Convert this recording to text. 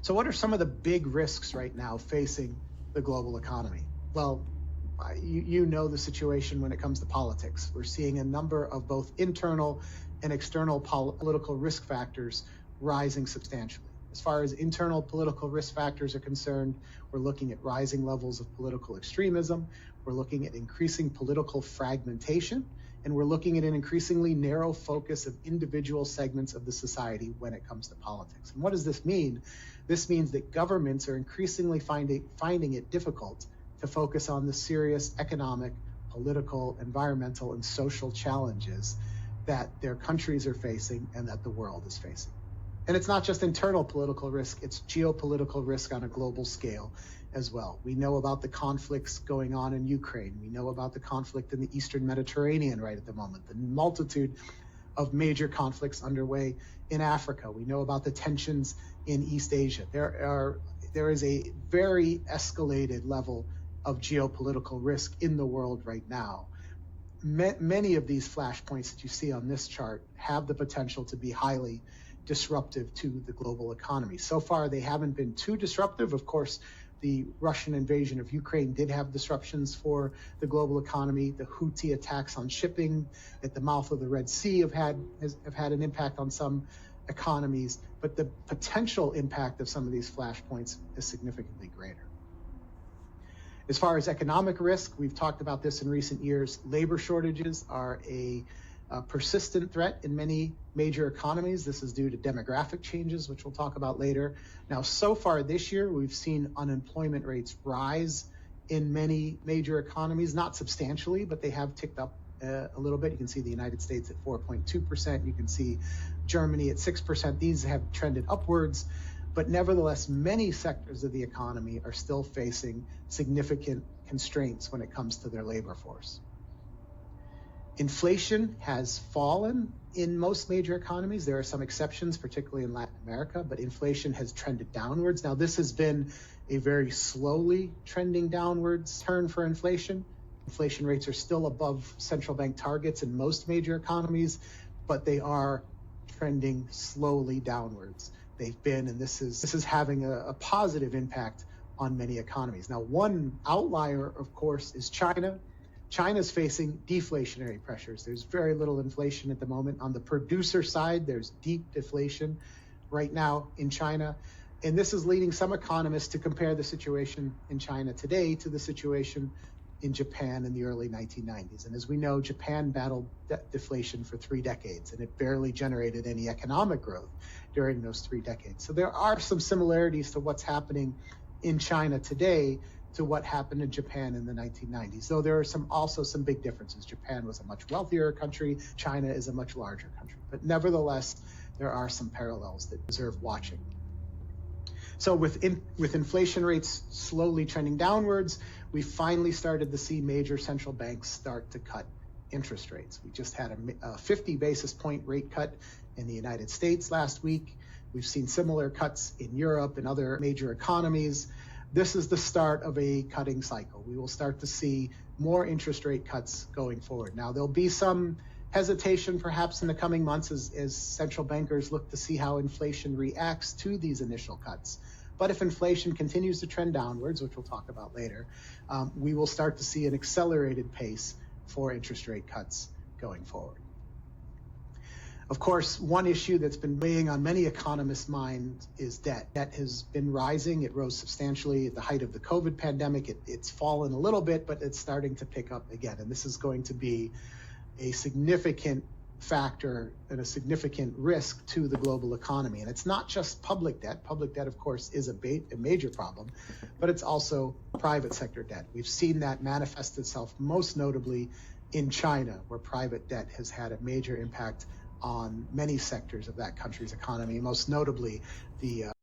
So what are some of the big risks right now facing the global economy? Well, you know the situation when it comes to politics. We're seeing a number of both internal and external political risk factors rising substantially. As far as internal political risk factors are concerned, we're looking at rising levels of political extremism, we're looking at increasing political fragmentation, and we're looking at an increasingly narrow focus of individual segments of the society when it comes to politics. And what does this mean? This means that governments are increasingly finding it difficult to focus on the serious economic, political, environmental, and social challenges that their countries are facing and that the world is facing. And it's not just internal political risk, it's geopolitical risk on a global scale as well. We know about the conflicts going on in Ukraine. We know about the conflict in the Eastern Mediterranean right at the moment, the multitude of major conflicts underway in Africa. We know about the tensions in East Asia. There is a very escalated level of geopolitical risk in the world right now. Many of these flashpoints that you see on this chart have the potential to be highly disruptive to the global economy. So far, they haven't been too disruptive. Of course, the Russian invasion of Ukraine did have disruptions for the global economy. The Houthi attacks on shipping at the mouth of the Red Sea have had an impact on some economies, but the potential impact of some of these flashpoints is significantly greater. As far as economic risk, we've talked about this in recent years. Labor shortages are a persistent threat in many major economies. This is due to demographic changes, which we'll talk about later. Now, so far this year, we've seen unemployment rates rise in many major economies, not substantially, but they have ticked up a little bit. You can see the United States at 4.2%. You can see Germany at 6%. These have trended upwards. But nevertheless, many sectors of the economy are still facing significant constraints when it comes to their labor force. Inflation has fallen in most major economies. There are some exceptions, particularly in Latin America, but inflation has trended downwards. Now, this has been a very slowly trending downwards turn for inflation. Inflation rates are still above central bank targets in most major economies, but they are trending slowly downwards. They've been, and this is having a positive impact on many economies. Now, one outlier, of course, is China. China's facing deflationary pressures. There's very little inflation at the moment. On the producer side, there's deep deflation right now in China. And this is leading some economists to compare the situation in China today to the situation in Japan in the early 1990s. And as we know, Japan battled deflation for 3 decades, and it barely generated any economic growth during those 3 decades. So there are some similarities to what's happening in China today to what happened in Japan in the 1990s, though there are also some big differences. Japan was a much wealthier country. China is a much larger country. But nevertheless, there are some parallels that deserve watching. So with inflation rates slowly trending downwards, we finally started to see major central banks start to cut interest rates. We just had a 50 basis point rate cut in the United States last week. We've seen similar cuts in Europe and other major economies. This is the start of a cutting cycle. We will start to see more interest rate cuts going forward. Now, there'll be some hesitation perhaps in the coming months as central bankers look to see how inflation reacts to these initial cuts. But if inflation continues to trend downwards, which we'll talk about later, we will start to see an accelerated pace for interest rate cuts going forward. Of course, one issue that's been weighing on many economists' minds is debt. Debt has been rising. It rose substantially at the height of the COVID pandemic. It's fallen a little bit, but it's starting to pick up again. And this is going to be a significant factor and a significant risk to the global economy. And it's not just public debt. Public debt, of course, is a major problem, but it's also private sector debt. We've seen that manifest itself most notably in China, where private debt has had a major impact on many sectors of that country's economy, most notably the